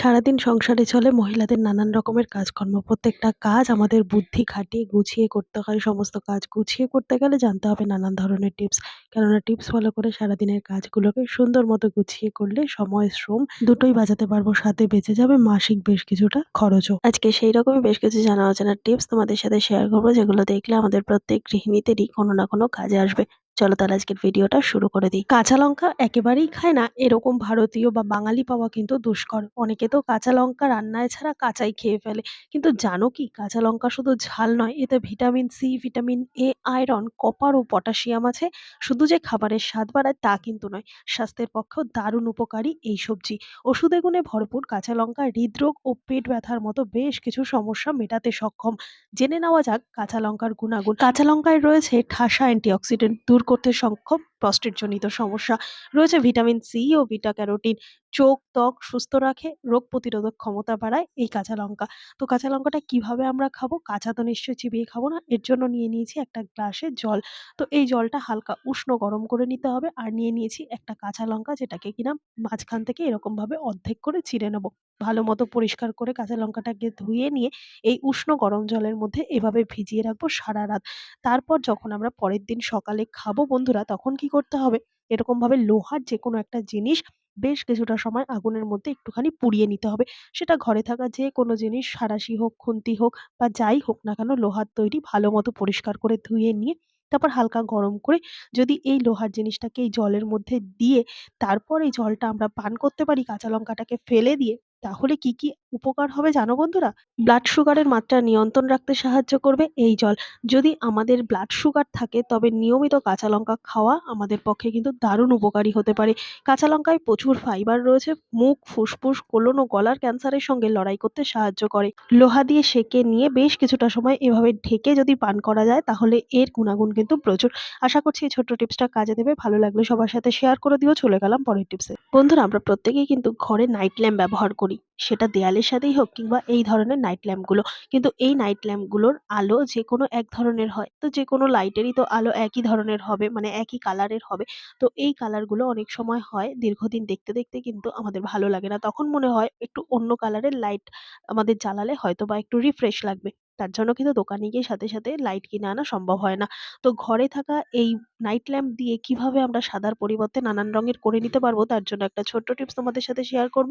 সারাদিন সংসারে চলে মহিলাদের নানান রকমের কাজকর্ম। প্রত্যেকটা কাজ আমাদের বুদ্ধি খাটিয়ে গুছিয়ে করতে হয়। সমস্ত কাজ গুছিয়ে করতে গেলে জানতে হবে নানান ধরনের টিপস। কেননা টিপস ফলো করে সারাদিনের কাজগুলোকে সুন্দর মতো গুছিয়ে করলে সময়, শ্রম দুটোই বাঁচাতে পারবো। সাথে বেঁচে যাবে মাসিক বেশ কিছুটা খরচও। আজকে সেই রকমই বেশ কিছু জানা অজানা টিপস তোমাদের সাথে শেয়ার করবো, যেগুলো দেখলে আমাদের প্রত্যেক গৃহিণীদেরই কোনো না কোনো কাজে আসবে। চলো তাহলে আজকের ভিডিওটা শুরু করে দিই। কাঁচা লঙ্কা একেবারেই খায় না এরকম ভারতীয় বা বাঙালি পাওয়া কিন্তু দুষ্কর। অনেকে তো কাঁচা লঙ্কা রান্নায় ছাড়া কাঁচাই খেয়ে ফেলে। কিন্তু জানো কি, কাঁচা লঙ্কা শুধু ঝাল নয়, এতে vitamin C, vitamin A, iron, copper ও পটাশিয়াম আছে। শুধু যে খাবারের স্বাদ বাড়ায় তা কিন্তু নয়, স্বাস্থ্যের পক্ষেও দারুণ উপকারী এই সবজি। ওষুধে গুণে ভরপুর কাঁচা লঙ্কা হৃদরোগ ও পেট ব্যথার মতো বেশ কিছু সমস্যা মেটাতে সক্ষম। জেনে নেওয়া যাক কাঁচা লঙ্কার গুণাগুণ। কাঁচা লঙ্কায় রয়েছে ঠাসা অ্যান্টিঅক্সিডেন্ট, দূর করতে সক্ষম প্রস্টেট জনিত সমস্যা। রয়েছে ভিটামিন সি ও বিটা ক্যারোটিন, চোখ ত্বক সুস্থ রাখে, রোগ প্রতিরোধক ক্ষমতা বাড়ায় এই কাঁচা লঙ্কা। তো কাঁচা লঙ্কাটা কিভাবে আমরা খাবো? কাঁচা তো নিশ্চয়ই চিবিয়ে খাবো না। এর জন্য নিয়ে নিয়েছি একটা গ্লাসে জল। তো এই জলটা হালকা উষ্ণ গরম করে নিতে হবে। আর নিয়ে নিয়েছি একটা কাঁচা লঙ্কা, যেটাকে কিনা মাঝখান থেকে এরকম ভাবে অর্ধেক করে চিড়ে নেব। ভালো মতো পরিষ্কার করে কাঁচা লঙ্কাটাকে ধুয়ে নিয়ে এই উষ্ণ গরম জলের মধ্যে এভাবে ভিজিয়ে রাখবো সারা রাত। তারপর যখন আমরা পরের দিন সকালে খাবো বন্ধুরা, তখন কি করতে হবে? এরকমভাবে লোহার যেকোনো একটা জিনিস বেশ কিছুটা সময় আগুনের মধ্যে একটুখানি পুড়িয়ে নিতে হবে। সেটা ঘরে থাকা যেকোনো জিনিস, সাঁড়াশি হোক, খুন্তি হোক বা যাই হোক না কেন, লোহার তৈরি, ভালো মতো পরিষ্কার করে ধুয়ে নিয়ে তারপর হালকা গরম করে যদি এই লোহার জিনিসটাকে এই জলের মধ্যে দিয়ে তারপর এই জলটা আমরা পান করতে পারি কাঁচা লঙ্কাটাকে ফেলে দিয়ে, তাহলে কি, কি উপকার হবে জানো বন্ধুরা? ব্লাড সুগারের মাত্রা নিয়ন্ত্রণ রাখতে সাহায্য করবে এই জল। যদি আমাদের ব্লাড সুগার থাকে তবে নিয়মিত কাঁচা লঙ্কা খাওয়া আমাদের পক্ষে কিন্তু দারুণ উপকারী হতে পারে। কাঁচা লঙ্কায় প্রচুর ফাইবার রয়েছে, মুখ, ফুসফুস, কোলন ও গলার ক্যান্সারের সঙ্গে লড়াই করতে সাহায্য করে। লোহা দিয়ে সেঁকে নিয়ে বেশ কিছুটা সময় এভাবে ঢেকে যদি পান করা যায়, তাহলে এর গুণাগুণ কিন্তু প্রচুর। আশা করছি এই ছোট্ট টিপসটা কাজে দেবে। ভালো লাগলে সবার সাথে শেয়ার করে দিও। চলে গেলাম পরের টিপসে। বন্ধুরা, আমরা প্রত্যেকেই কিন্তু ঘরে নাইট ল্যাম্প ব্যবহার করি। সেটা দেয়ালের সাথেই হোক কিংবা এই ধরনের নাইট ল্যাম্পগুলো। কিন্তু এই নাইট ল্যাম্পগুলোর আলো যেকোনো এক ধরনের হয়। তো যেকোনো লাইটেরই তো আলো একই ধরনের হবে, মানে একই কালারের হবে। তো এই কালারগুলো অনেক সময় হয় দীর্ঘদিন দেখতে, দেখতে কিন্তু আমাদের ভালো লাগে না। তখন মনে হয় একটু অন্য কালারের লাইট আমাদের জ্বালালে হয়তোবা একটু রিফ্রেশ লাগবে। তার জন্য কিন্তু দোকানে গিয়ে সাথে, সাথে লাইট কিনে আনা সম্ভব হয় না। তো ঘরে থাকা এই নাইট ল্যাম্প দিয়ে কিভাবে আমরা সাদার পরিবর্তে নানান রঙের করে নিতে পারবো, তার জন্য একটা ছোট্ট টিপস তোমাদের সাথে শেয়ার করব।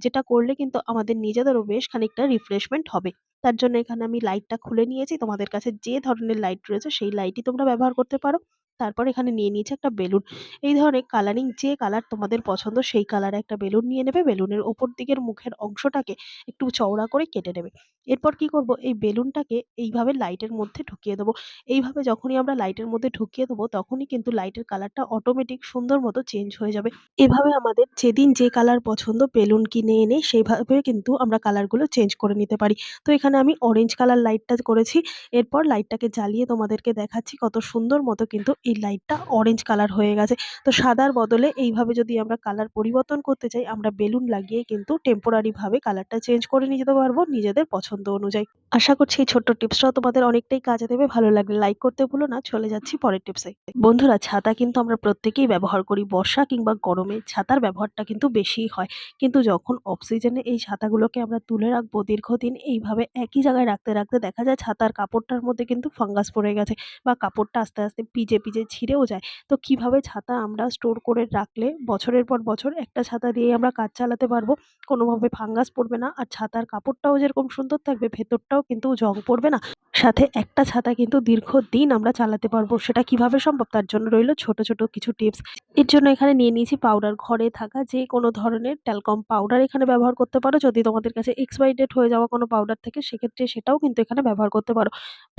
যেটা করলে কিন্তু আমাদের নিজেদেরও বেশ খানিকটা রিফ্রেশমেন্ট হবে। তার জন্য এখানে আমি লাইটটা খুলে নিয়েছি। তোমাদের কাছে যে ধরনের লাইট রয়েছে সেই লাইটই তোমরা ব্যবহার করতে পারো। তারপর এখানে নিয়ে নিয়েছি একটা বেলুন। এই ধরনের কালারিং যে কালার তোমাদের পছন্দ সেই কালারে একটা বেলুন নিয়ে নেবে। বেলুনের ওপর দিকের মুখের অংশটাকে একটু চওড়া করে কেটে নেবে। এরপর কি করব? এই বেলুনটাকে এইভাবে লাইটের মধ্যে ঢুকিয়ে দেবো। এইভাবে যখনই আমরা লাইটের মধ্যে ঢুকিয়ে দেবো, তখনই কিন্তু লাইটের কালারটা অটোমেটিক সুন্দর মতো চেঞ্জ হয়ে যাবে। এভাবে আমাদের যেদিন যে কালার পছন্দ বেলুন কিনে এনে সেইভাবে কিন্তু আমরা কালারগুলো চেঞ্জ করে নিতে পারি। তো এখানে আমি অরেঞ্জ কালার লাইটটা করেছি। এরপর লাইটটাকে জ্বালিয়ে তোমাদেরকে দেখাচ্ছি কত সুন্দর মতো কিন্তু এই লাইটটা অরেঞ্জ কালার হয়ে গেছে। তো সাদার বদলে এইভাবে যদি আমরা কালার পরিবর্তন করতে চাই, আমরা বেলুন লাগিয়ে কিন্তু টেম্পোরারি ভাবে কালারটা চেঞ্জ করে নিয়ে যেতে পারবো নিজেদের পছন্দ অনুযায়ী। আশা করছি এই ছোট্ট টিপসটাও তোমাদের অনেকটাই কাজে দেবে। ভালো লাগলে লাইক করতে ভুলো না। চলে যাচ্ছি পরের টিপসে। বন্ধুরা, ছাতা কিন্তু আমরা প্রত্যেকেই ব্যবহার করি। বর্ষা কিংবা গরমে ছাতার ব্যবহারটা কিন্তু বেশিই হয়। কিন্তু যখন অফ সিজনে এই ছাতাগুলোকে আমরা তুলে রাখবো দীর্ঘদিন এইভাবে একই জায়গায় রাখতে, রাখতে দেখা যায় ছাতার কাপড়টার মধ্যে কিন্তু ফাঙ্গাস পড়ে গেছে বা কাপড়টা আস্তে, আস্তে ভিজে, ভিজে ছিঁড়েও যায়। তো কিভাবে ছাতা আমরা স্টোর করে রাখলে বছরের পর বছর একটা ছাতা দিয়েই আমরা কাজ চালাতে পারবো। কোনোভাবে ফাঙ্গাস পড়বে না। আর ছাতার কাপড়টাও যেরকম সুন্দর থাকবে, ভেতরটাও কিন্তু জং পড়বে না। সাথে একটা ছাতা কিন্তু দীর্ঘদিন আমরা চালাতে পারবো। সেটা কিভাবে সম্ভব? তার জন্য রইল ছোট, ছোট কিছু টিপস। এর জন্য এখানে নিয়ে নিয়েছি পাউডার। ঘরে থাকা যেকোনো ধরনের ট্যালকম পাউডার এখানে ব্যবহার করতে পারো। যদি তোমাদের কাছে এক্সপায়ারি ডেট হয়ে যাওয়া কোনো পাউডার থাকে, সেক্ষেত্রে সেটাও কিন্তু এখানে ব্যবহার করতে পারো।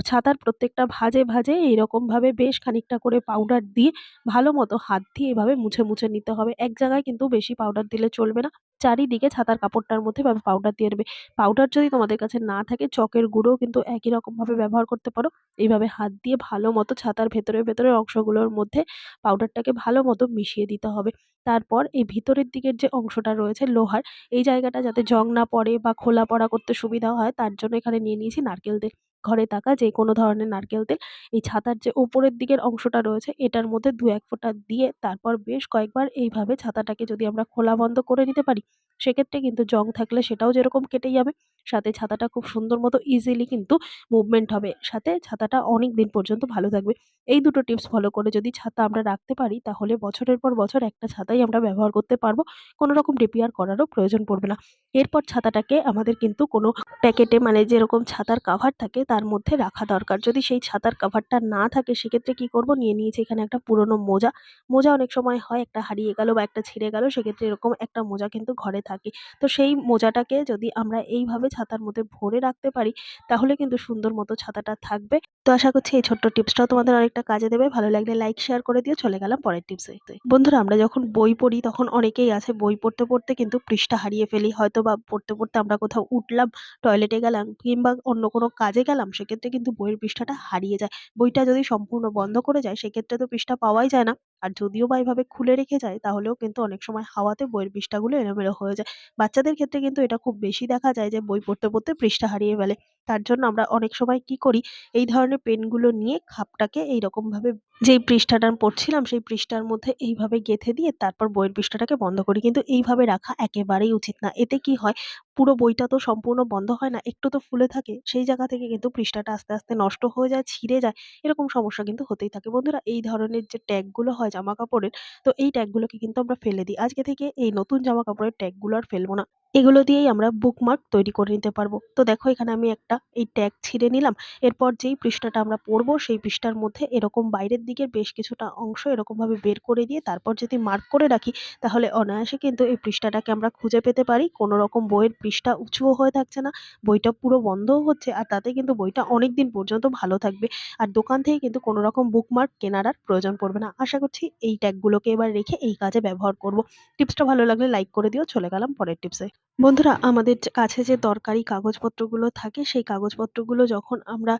ছাতার প্রত্যেকটা ভাঁজে, ভাঁজে এইরকমভাবে বেশ খানিকটা করে পাউডার দিয়ে ভালো মতো হাত দিয়ে এভাবে মুছে, মুছে নিতে হবে। এক জায়গায় কিন্তু বেশি পাউডার দিলে চলবে না। চারিদিকে ছাতার কাপড়টার মধ্যে এভাবে পাউডার দিয়ে নেবে। পাউডার যদি তোমাদের কাছে না থাকে, চকের গুঁড়োও কিন্তু একই রকমভাবে ব্যবহার করতে পারো। এইভাবে হাত দিয়ে ভালো মতো ছাতার ভেতরে, ভেতরের অংশগুলোর মধ্যে পাউডারটাকে ভালো মতো মিশিয়ে দিতে হবে। তারপর এই ভিতরের দিকের যে অংশটা রয়েছে লোহার, এই জায়গাটা যাতে জং না পড়ে বা খোলা পড়া করতে সুবিধা হয়, তার জন্য এখানে নিয়ে নিয়েছি নারকেল তেল। ঘরে থাকা যেকোনো ধরনের নারকেল তেল এই ছাতার যে উপরের দিকের অংশটা রয়েছে এটার মধ্যে ২-১ ফোঁটা দিয়ে তারপর বেশ কয়েকবার এইভাবে ছাতাটাকে যদি আমরা খোলা বন্ধ করে নিতে পারি, সেক্ষেত্রে কিন্তু জং থাকলে সেটাও যেরকম কেটে যাবে, সাথে ছাতাটা খুব সুন্দর মতো ইজিলি কিন্তু মুভমেন্ট হবে। সাথে ছাতাটা অনেকদিন পর্যন্ত ভালো থাকবে। এই দুটো টিপস ফলো করে যদি ছাতা আমরা রাখতে পারি তাহলে বছরের পর বছর একটা ছাতাই আমরা ব্যবহার করতে পারবো। কোনো রকম রিপেয়ার করারও প্রয়োজন পড়বে না। এরপর ছাতাটাকে আমাদের কিন্তু কোনো প্যাকেটে, মানে যেরকম ছাতার কাভার থাকে তার মধ্যে রাখা দরকার। যদি সেই ছাতার কাভারটা না থাকে সেক্ষেত্রে কি করব, নিয়ে নিয়েছি এখানে একটা পুরনো মোজা। মোজা অনেক সময় হয় একটা হারিয়ে গেল বা একটা ছিঁড়ে গেল, সেক্ষেত্রে এরকম একটা মোজা কিন্তু ঘরে থাকে। তো সেই মোজাটাকে যদি আমরা এইভাবে ছাতার মধ্যে ভরে রাখতে পারি তাহলে কিন্তু সুন্দর মতো ছাতাটা থাকবে। তো আশা করছি এই ছোট্ট টিপসটাও তোমাদের অনেকটা কাজে দেবে। ভালো লাগলে লাইক শেয়ার করে দিও। চলে গেলাম পরের টিপসে। বন্ধুরা, আমরা যখন বই পড়ি তখন অনেকেই আছে বই পড়তে পড়তে কিন্তু পৃষ্ঠা হারিয়ে ফেলি। হয়তো বা পড়তে পড়তে আমরা কোথাও উঠলাম, টয়লেটে গেলাম কিংবা অন্য কোনো কাজে গেলাম, সেক্ষেত্রে কিন্তু বইয়ের পৃষ্ঠাটা হারিয়ে যায়। বইটা যদি সম্পূর্ণ বন্ধ করে যায় সেক্ষেত্রে তো পৃষ্ঠা পাওয়াই যায় না। আর যদিও বা এভাবে খুলে রেখে যায় তাহলেও কিন্তু অনেক সময় হাওয়াতে বইয়ের পৃষ্ঠাগুলো এলোমেলো হয়ে যায়। বাচ্চাদের ক্ষেত্রে কিন্তু এটা খুব বেশি দেখা যায় যে বই পড়তে পড়তে পৃষ্ঠা হারিয়ে ফেলে। তার জন্য আমরা অনেক সময় কি করি, এই ধরনের পেনগুলো নিয়ে খাপটাকে এইরকম ভাবে, যেই পৃষ্ঠাটা আমি পড়ছিলাম সেই পৃষ্ঠার মধ্যে এইভাবে গেঁথে দিয়ে তারপর বইয়ের পৃষ্ঠাটাকে বন্ধ করি। কিন্তু এইভাবে রাখা একেবারেই উচিত না। এতে কি হয়, পুরো বইটা তো সম্পূর্ণ বন্ধ হয় না, একটু তো ফুলে থাকে। সেই জায়গা থেকে কিন্তু পৃষ্ঠাটা আস্তে আস্তে নষ্ট হয়ে যায়, ছিঁড়ে যায়। এরকম সমস্যা কিন্তু হতেই থাকে। বন্ধুরা, এই ধরনের যে ট্যাগগুলো হয় জামা কাপড়ের, তো এই ট্যাগগুলোকে কিন্তু আমরা ফেলে দিই। আজকে থেকে এই নতুন জামা কাপড়ের ট্যাগগুলো আর ফেলবো না। এগুলো দিয়েই আমরা বুকমার্ক তৈরি করে নিতে পারবো। তো দেখো এখানে আমি একটা এই ট্যাগ ছিঁড়ে নিলাম। এরপর যেই পৃষ্ঠাটা আমরা পড়বো সেই পৃষ্ঠার মধ্যে এরকম বাইরের দিকের বেশ কিছুটা অংশ এরকমভাবে বের করে দিয়ে তারপর যদি মার্ক করে রাখি তাহলে অনায়াসে কিন্তু এই পৃষ্ঠাটাকে আমরা খুঁজে পেতে পারি। কোনো রকম বইয়ের পৃষ্ঠা উঁচুও হয়ে থাকছে না, বইটা পুরো বন্ধও হচ্ছে, আর তাতে কিন্তু বইটা অনেকদিন পর্যন্ত ভালো থাকবে। আর দোকান থেকে কিন্তু কোনো রকম বুকমার্ক কেনার আর প্রয়োজন পড়বে না। আশা করছি এই ট্যাগগুলোকে এবার রেখে এই কাজে ব্যবহার করব। টিপসটা ভালো লাগলে লাইক করে দিও। চলে গেলাম পরের টিপসে। বন্ধুরা, আমাদের কাছে যে দরকারি কাগজপত্রগুলো থাকে সেই কাগজপত্রগুলো যখন আমরা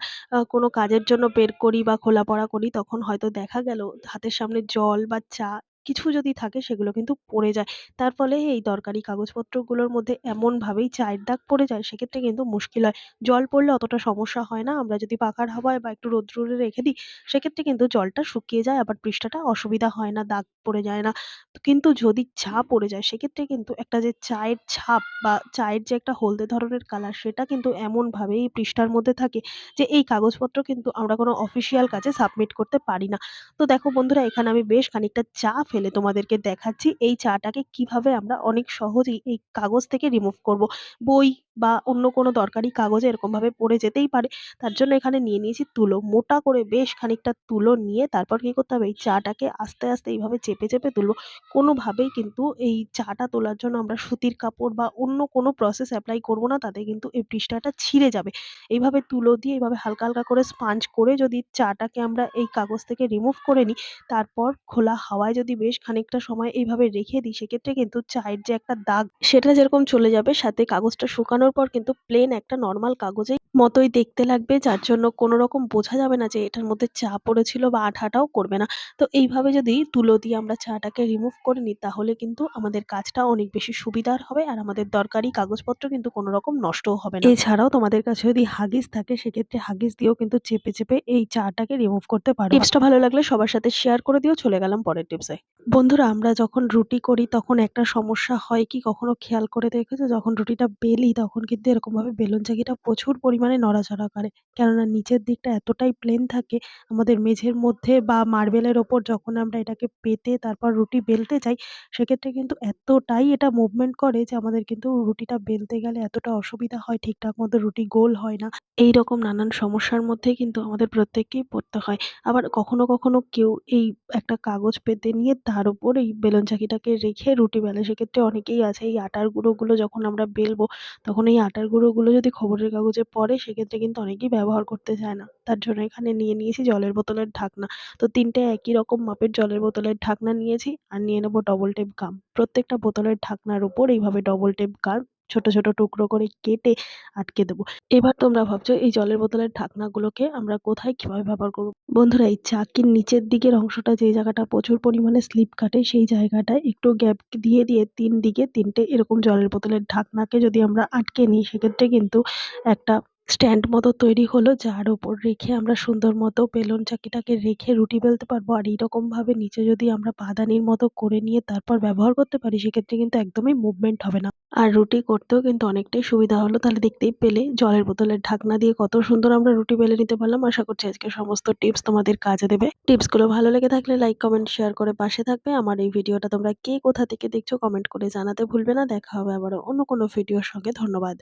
কোনো কাজের জন্য বের করি বা খোলাপড়া করি তখন হয়তো দেখা গেল হাতের সামনে জল বা চা কিছু যদি থাকে সেগুলো কিন্তু পড়ে যায়। তার ফলে এই দরকারি কাগজপত্রগুলোর মধ্যে এমনভাবেই চায়ের দাগ পড়ে যায়, সেক্ষেত্রে কিন্তু মুশকিল হয়। জল পড়লে অতটা সমস্যা হয় না। আমরা যদি পাখার হাওয়ায় বা একটু রোদ্দুরে রেখে দিই সেক্ষেত্রে কিন্তু জলটা শুকিয়ে যায়, আবার পৃষ্ঠাটা অসুবিধা হয় না, দাগ পড়ে যায় না। কিন্তু যদি চা পড়ে যায় সেক্ষেত্রে কিন্তু একটা যে চায়ের ছাপ বা চায়ের যে একটা হলদে ধরনের কালার সেটা কিন্তু এমনভাবেই পৃষ্ঠার মধ্যে থাকে যে এই কাগজপত্র কিন্তু আমরা কোনো অফিসিয়াল কাজে সাবমিট করতে পারি না। তো দেখো বন্ধুরা, এখানে আমি বেশ খানিকটা চা ফেলে তোমাদেরকে দেখাচ্ছি এই চাটাকে কিভাবে আমরা অনেক সহজেই এই কাগজ থেকে রিমুভ করব। বই বা অন্য কোনো দরকারি কাগজে এরকমভাবে পড়ে যেতেই পারে। তার জন্য এখানে নিয়ে নিয়েছি তুলো। মোটা করে বেশ খানিকটা তুলো নিয়ে তারপর কি করতে হবে, এই চাটাকে আস্তে আস্তে এইভাবে চেপে চেপে তুলবো। কোনোভাবেই কিন্তু এই চাটা তোলার জন্য আমরা সুতির কাপড় বা অন্য কোনো প্রসেস এপ্লাই করব না, তাতে কিন্তু এই পৃষ্ঠাটা ছিঁড়ে যাবে। এইভাবে তুলো দিয়ে এভাবে হালকা, হালকা করে স্পাঞ্জ করে যদি চাটাকে আমরা এই কাগজ থেকে রিমুভ করে নিই, তারপর খোলা হাওয়ায় যদি বেশ খানিকটা সময় এইভাবে রেখে দিই, সেক্ষেত্রে কিন্তু চায়ের যে একটা দাগ সেটা যেরকম চলে যাবে, সাথে কাগজটা শুকানোর পর কিন্তু প্লেন একটা নরমাল কাগজের মতোই দেখতে লাগবে। যার জন্য কোনো রকম বোঝা যাবে না যে এটার মধ্যে চা পড়েছিল বা আঠাটাও করবে না। তো এইভাবে যদি তুলো দিয়ে আমরা চাটাকে রিমুভ করে নিই তাহলে কিন্তু আমাদের কাজটা অনেক বেশি সুবিধার হবে আর আমাদের দরকারি কাগজপত্র কিন্তু কোনো রকম নষ্টও হবে না। এছাড়াও তোমাদের কাছে যদি হাগিস থাকে সেক্ষেত্রে হাগিস দিয়েও কিন্তু চেপে চেপে এই চাটাকে রিমুভ করতে পারো। টিপসটা ভালো লাগলে সবার সাথে শেয়ার করে দিও। চলে গেলাম পরের টিপসে। বন্ধুরা, আমরা যখন রুটি করি তখন একটা সমস্যা হয় কি, কখনো খেয়াল করে দেখেছো যখন রুটিটা বেলি তখন কিন্তু এরকমভাবে বেলুন চাকিটা প্রচুর পরিমাণে নড়াচড়া করে। কেননা নিচের দিকটা এতটাই প্লেন থাকে, আমাদের মেঝের মধ্যে বা মার্বেলের ওপর যখন আমরা এটাকে পেতে তারপর রুটি বেলতে যাই সেক্ষেত্রে কিন্তু এতটাই এটা মুভমেন্ট করে যে আমাদের কিন্তু রুটিটা বেলতে গেলে এতটা অসুবিধা হয়, ঠিকঠাক মতো রুটি গোল হয় না। এইরকম নানান সমস্যার মধ্যেই কিন্তু আমাদের প্রত্যেককেই পড়তে হয়। আবার কখনো কখনো কেউ এই একটা কাগজ পেতে নিয়ে তার উপর এই বেলুন চাকিটাকে রেখে রুটি বেলে। সেক্ষেত্রে অনেকেই আছে এই আটার গুঁড়োগুলো যখন আমরা বেলবো তখন এই আটার গুঁড়োগুলো যদি খবরের কাগজে পড়ে সেক্ষেত্রে কিন্তু অনেকেই ব্যবহার করতে চায় না। তার জন্য এখানে নিয়ে নিয়েছি জলের বোতলের ঢাকনা। তো ৩ টে একই রকম মাপের জলের বোতলের ঢাকনা নিয়েছি আর নিয়ে নেবো ডবল টেপ গাম। প্রত্যেকটা বোতলের ঢাকনার উপর এইভাবে ডবল টেপ গাম ছোট ছোট টুকরো করে কেটে আটকে দেবো। এবার তোমরা ভাবছো এই জলের বোতলের ঢাকনাগুলোকে আমরা কোথায় কিভাবে ব্যবহার করব? বন্ধুরা, এই চাকির নিচের দিকের অংশটা যে জায়গাটা প্রচুর পরিমাণে স্লিপ কাটে সেই জায়গাটায় একটু গ্যাপ দিয়ে দিয়ে ৩ দিকে ৩ টে এরকম জলের বোতলের ঢাকনাকে যদি আমরা আটকে নিই সেক্ষেত্রে কিন্তু একটা স্ট্যান্ড মতো তৈরি হলো, যার ওপর রেখে আমরা সুন্দর মতো বেলুন চাকিটাকে রেখে রুটি বেলতে পারবো। আর এইরকমভাবে নিচে যদি আমরা পাদানির মতো করে নিয়ে তারপর ব্যবহার করতে পারি, সেক্ষেত্রে কিন্তু একদমই মুভমেন্ট হবে না। আর রুটি করতেও কিন্তু অনেকটাই সুবিধা হলো। তাহলে দেখতেই পেলে জলের বোতলের ঢাকনা দিয়ে কত সুন্দর আমরা রুটি বেলে নিতে পারলাম। আশা করছি আজকের সমস্ত টিপস তোমাদের কাজে দেবে। টিপসগুলো ভালো লেগে থাকলে লাইক, কমেন্ট, শেয়ার করে পাশে থাকবে। আমার এই ভিডিওটা তোমরা কে কোথা থেকে দেখছো কমেন্ট করে জানাতে ভুলবে না। দেখা হবে আবারও অন্য কোনো ভিডিওর সঙ্গে। ধন্যবাদ।